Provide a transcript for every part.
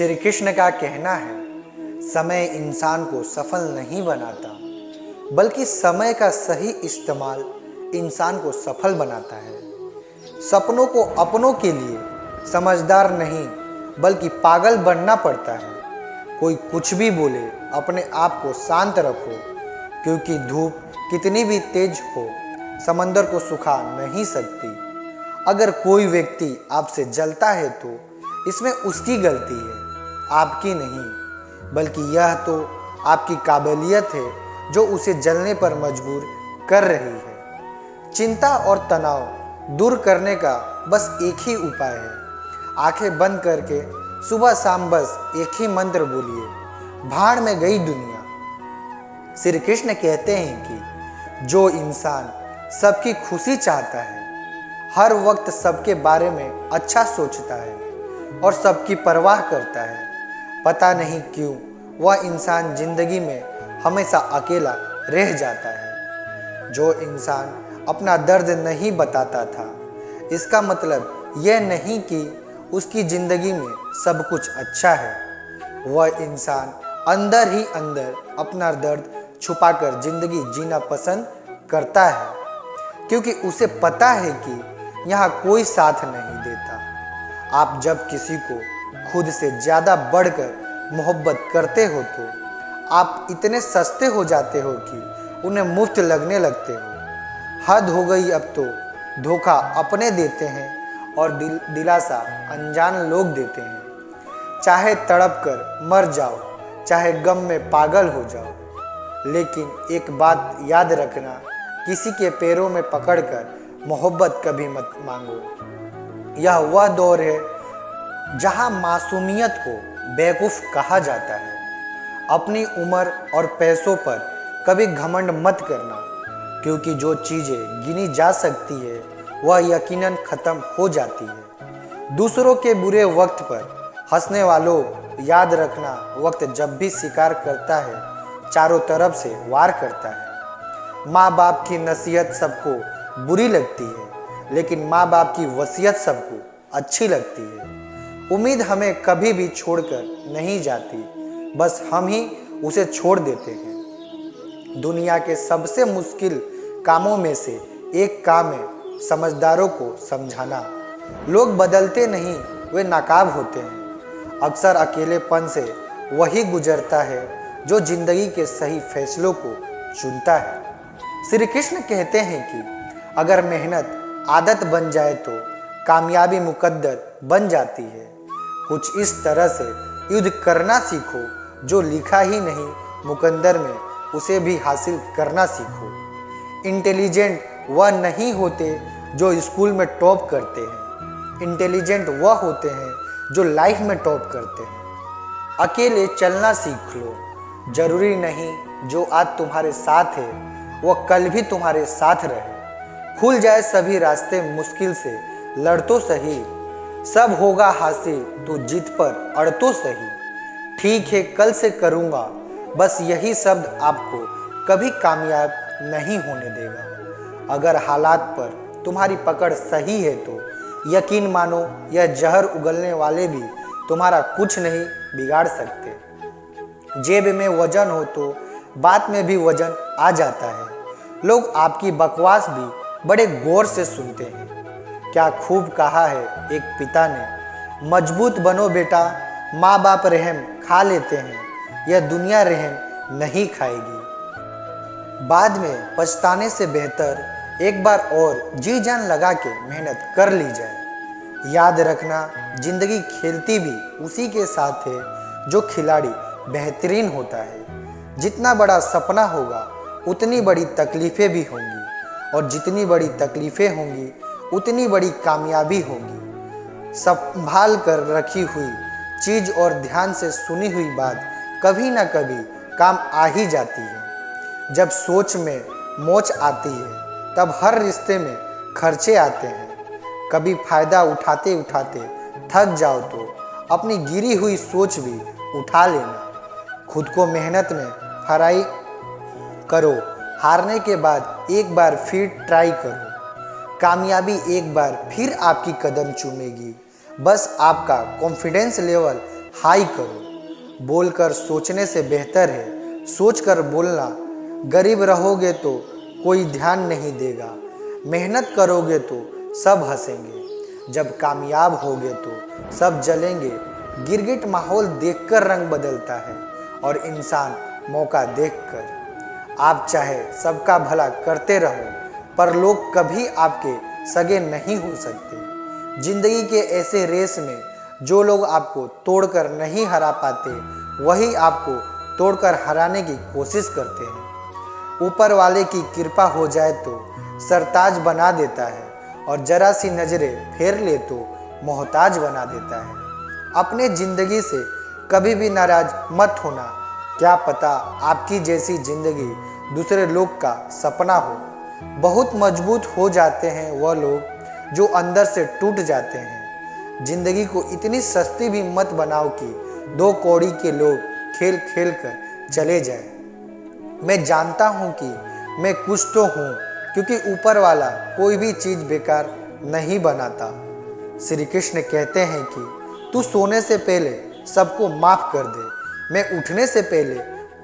श्री कृष्ण का कहना है, समय इंसान को सफल नहीं बनाता, बल्कि समय का सही इस्तेमाल इंसान को सफल बनाता है। सपनों को अपनों के लिए समझदार नहीं, बल्कि पागल बनना पड़ता है। कोई कुछ भी बोले, अपने आप को शांत रखो, क्योंकि धूप कितनी भी तेज हो, समंदर को सुखा नहीं सकती। अगर कोई व्यक्ति आपसे जलता है तो इसमें उसकी गलती है, आपकी नहीं। बल्कि यह तो आपकी काबिलियत है जो उसे जलने पर मजबूर कर रही है। चिंता और तनाव दूर करने का बस एक ही उपाय है। आंखें बंद करके सुबह शाम बस एक ही मंत्र बोलिए, भाड़ में गई दुनिया। श्री कृष्ण कहते हैं कि जो इंसान सबकी खुशी चाहता है, हर वक्त सबके बारे में अच्छा सोचता है और सबकी परवाह करता है, पता नहीं क्यों वह इंसान जिंदगी में हमेशा अकेला रह जाता है। जो इंसान अपना दर्द नहीं बताता था, इसका मतलब यह नहीं कि उसकी जिंदगी में सब कुछ अच्छा है। वह इंसान अंदर ही अंदर अपना दर्द छुपाकर जिंदगी जीना पसंद करता है, क्योंकि उसे पता है कि यहाँ कोई साथ नहीं देता। आप जब किसी को खुद से ज़्यादा बढ़कर मोहब्बत करते हो तो आप इतने सस्ते हो जाते हो कि उन्हें मुफ्त लगने लगते हो। हद हो गई, अब तो धोखा अपने देते हैं और दिलासा अनजान लोग देते हैं। चाहे तड़प कर मर जाओ, चाहे गम में पागल हो जाओ, लेकिन एक बात याद रखना, किसी के पैरों में पकड़कर मोहब्बत कभी मत मांगो। यह वह दौर है जहां मासूमियत को बेवकूफ़ कहा जाता है। अपनी उम्र और पैसों पर कभी घमंड मत करना, क्योंकि जो चीज़ें गिनी जा सकती है वह यकीनन ख़त्म हो जाती है। दूसरों के बुरे वक्त पर हंसने वालों, याद रखना, वक्त जब भी शिकार करता है, चारों तरफ से वार करता है। माँ बाप की नसीहत सबको बुरी लगती है, लेकिन माँ बाप की वसीयत सबको अच्छी लगती है। उम्मीद हमें कभी भी छोड़कर नहीं जाती, बस हम ही उसे छोड़ देते हैं। दुनिया के सबसे मुश्किल कामों में से एक काम है समझदारों को समझाना। लोग बदलते नहीं, वे नाकाब होते हैं। अक्सर अकेलेपन से वही गुजरता है जो जिंदगी के सही फैसलों को चुनता है। श्री कृष्ण कहते हैं कि अगर मेहनत आदत बन जाए तो कामयाबी मुकद्दर बन जाती है। कुछ इस तरह से युद्ध करना सीखो, जो लिखा ही नहीं मुकद्दर में उसे भी हासिल करना सीखो। इंटेलिजेंट वह नहीं होते जो स्कूल में टॉप करते हैं, इंटेलिजेंट वह होते हैं जो लाइफ में टॉप करते हैं। अकेले चलना सीख लो, जरूरी नहीं जो आज तुम्हारे साथ है वह कल भी तुम्हारे साथ रहे। खुल जाए सभी रास्ते, मुश्किल से लड़ तो सही, सब होगा हासिल, तो जीत पर अड़ तो सही। ठीक है कल से करूँगा, बस यही शब्द आपको कभी कामयाब नहीं होने देगा। अगर हालात पर तुम्हारी पकड़ सही है तो यकीन मानो, यह जहर उगलने वाले भी तुम्हारा कुछ नहीं बिगाड़ सकते। जेब में वजन हो तो बात में भी वजन आ जाता है। लोग आपकी बकवास भी बड़े गौर से सुनते हैं। क्या खूब कहा है एक पिता ने, मजबूत बनो बेटा, माँ बाप रहम खा लेते हैं, यह दुनिया रहम नहीं खाएगी। बाद में पछताने से बेहतर एक बार और जी जान लगा के मेहनत कर ली जाए। याद रखना, जिंदगी खेलती भी उसी के साथ है जो खिलाड़ी बेहतरीन होता है। जितना बड़ा सपना होगा उतनी बड़ी तकलीफ़ें भी होंगी, और जितनी बड़ी तकलीफ़ें होंगी उतनी बड़ी कामयाबी होगी। संभाल कर रखी हुई चीज़ और ध्यान से सुनी हुई बात कभी ना कभी काम आ ही जाती है। जब सोच में मोच आती है तब हर रिश्ते में खर्चे आते हैं। कभी फ़ायदा उठाते उठाते थक जाओ तो अपनी गिरी हुई सोच भी उठा लेना। खुद को मेहनत में फ्राई करो, हारने के बाद एक बार फिर ट्राई करो। कामयाबी एक बार फिर आपकी कदम चूमेगी, बस आपका कॉन्फिडेंस लेवल हाय करो। बोलकर सोचने से बेहतर है सोचकर बोलना। गरीब रहोगे तो कोई ध्यान नहीं देगा, मेहनत करोगे तो सब हंसेंगे, जब कामयाब होगे तो सब जलेंगे। गिरगिट माहौल देखकर रंग बदलता है और इंसान मौका देखकर। आप चाहे सबका भला करते रहो पर लोग कभी आपके सगे नहीं हो सकते। जिंदगी के ऐसे रेस में जो लोग आपको तोड़कर नहीं हरा पाते वही आपको तोड़कर हराने की कोशिश करते हैं। ऊपर वाले की कृपा हो जाए तो सरताज बना देता है और जरा सी नजरें फेर ले तो मोहताज बना देता है। अपने जिंदगी से कभी भी नाराज मत होना, क्या पता आपकी जैसी जिंदगी दूसरे लोग का सपना हो। बहुत मजबूत हो जाते हैं वह लोग जो अंदर से टूट जाते हैं। जिंदगी को इतनी सस्ती भी मत बनाओ कि दो कौड़ी के लोग खेल खेल कर चले जाए। मैं जानता हूँ कि मैं कुछ तो हूँ क्योंकि ऊपर वाला कोई भी चीज़ बेकार नहीं बनाता। श्री कृष्ण कहते हैं कि तू सोने से पहले सबको माफ़ कर दे, मैं उठने से पहले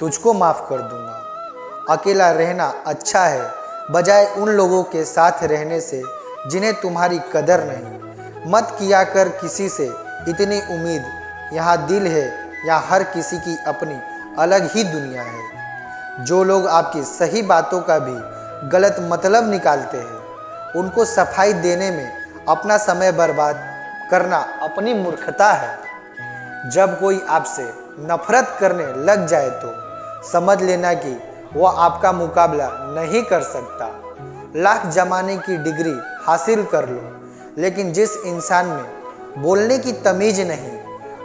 तुझको माफ़ कर दूंगा। अकेला रहना अच्छा है बजाय उन लोगों के साथ रहने से जिन्हें तुम्हारी कदर नहीं। मत किया कर किसी से इतनी उम्मीद, यहाँ दिल है या हर किसी की अपनी अलग ही दुनिया है। जो लोग आपकी सही बातों का भी गलत मतलब निकालते हैं उनको सफाई देने में अपना समय बर्बाद करना अपनी मूर्खता है। जब कोई आपसे नफरत करने लग जाए तो समझ लेना कि वह आपका मुकाबला नहीं कर सकता। लाख जमाने की डिग्री हासिल कर लो लेकिन जिस इंसान में बोलने की तमीज नहीं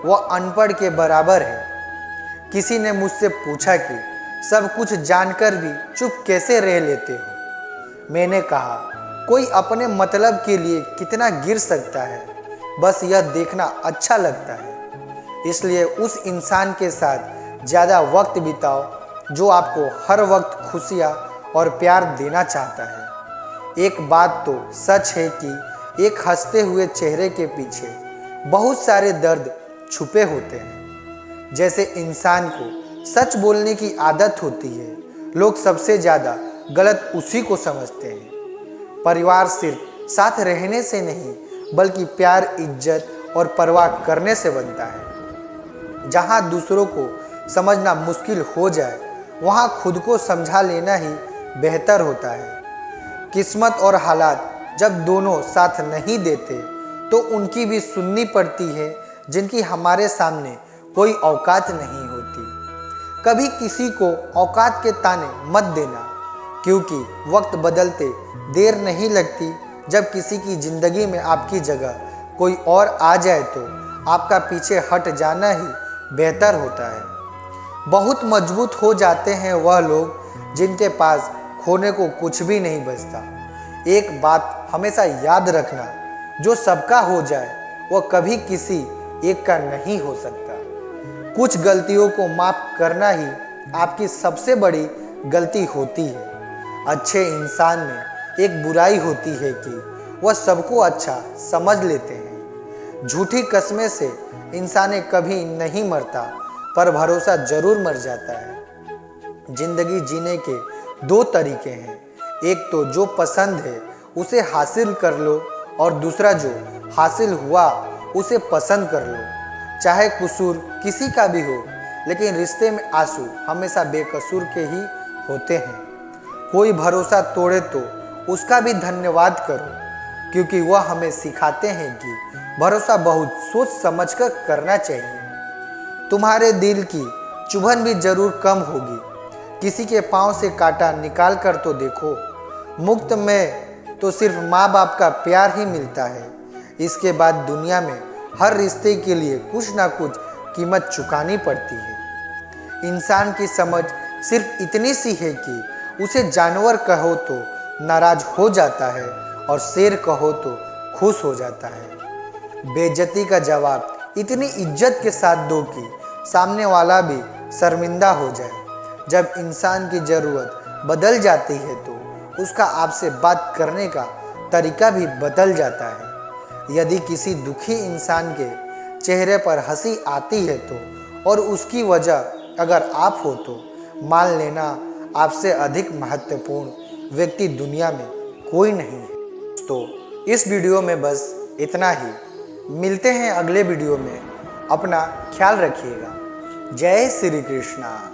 वह अनपढ़ के बराबर है। किसी ने मुझसे पूछा कि सब कुछ जानकर भी चुप कैसे रह लेते हो। मैंने कहा कोई अपने मतलब के लिए कितना गिर सकता है, बस यह देखना अच्छा लगता है। इसलिए उस इंसान के साथ ज़्यादा वक्त बिताओ जो आपको हर वक्त खुशियाँ और प्यार देना चाहता है। एक बात तो सच है कि एक हंसते हुए चेहरे के पीछे बहुत सारे दर्द छुपे होते हैं। जैसे इंसान को सच बोलने की आदत होती है, लोग सबसे ज़्यादा गलत उसी को समझते हैं। परिवार सिर्फ साथ रहने से नहीं बल्कि प्यार, इज्जत और परवाह करने से बनता है। जहाँ दूसरों को समझना मुश्किल हो जाए वहाँ खुद को समझा लेना ही बेहतर होता है। किस्मत और हालात जब दोनों साथ नहीं देते तो उनकी भी सुननी पड़ती है जिनकी हमारे सामने कोई औकात नहीं होती। कभी किसी को औकात के ताने मत देना क्योंकि वक्त बदलते देर नहीं लगती। जब किसी की ज़िंदगी में आपकी जगह कोई और आ जाए तो आपका पीछे हट जाना ही बेहतर होता है। बहुत मजबूत हो जाते हैं वह लोग जिनके पास खोने को कुछ भी नहीं बचता। एक बात हमेशा याद रखना, जो सबका हो जाए वह कभी किसी एक का नहीं हो सकता। कुछ गलतियों को माफ़ करना ही आपकी सबसे बड़ी गलती होती है। अच्छे इंसान में एक बुराई होती है कि वह सबको अच्छा समझ लेते हैं। झूठी कस्में से इंसान कभी नहीं मरता पर भरोसा जरूर मर जाता है। जिंदगी जीने के दो तरीके हैं, एक तो जो पसंद है उसे हासिल कर लो और दूसरा जो हासिल हुआ उसे पसंद कर लो। चाहे कसूर किसी का भी हो लेकिन रिश्ते में आंसू हमेशा बेकसूर के ही होते हैं। कोई भरोसा तोड़े तो उसका भी धन्यवाद करो क्योंकि वह हमें सिखाते हैं कि भरोसा बहुत सोच समझकर करना चाहिए। तुम्हारे दिल की चुभन भी जरूर कम होगी। किसी के पाँव से कांटा निकाल कर तो देखो। मुफ्त में तो सिर्फ माँ बाप का प्यार ही मिलता है। इसके बाद दुनिया में हर रिश्ते के लिए कुछ ना कुछ कीमत चुकानी पड़ती है। इंसान की समझ सिर्फ इतनी सी है कि उसे जानवर कहो तो नाराज हो जाता है और शेर कहो तो खुश हो जाता है। बेइज्जती का जवाब इतनी इज्जत के साथ दो कि सामने वाला भी शर्मिंदा हो जाए। जब इंसान की ज़रूरत बदल जाती है तो उसका आपसे बात करने का तरीका भी बदल जाता है। यदि किसी दुखी इंसान के चेहरे पर हंसी आती है तो, और उसकी वजह अगर आप हो तो मान लेना आपसे अधिक महत्वपूर्ण व्यक्ति दुनिया में कोई नहीं है। तो इस वीडियो में बस इतना ही। मिलते हैं अगले वीडियो में। अपना ख्याल रखिएगा। जय श्री कृष्णा।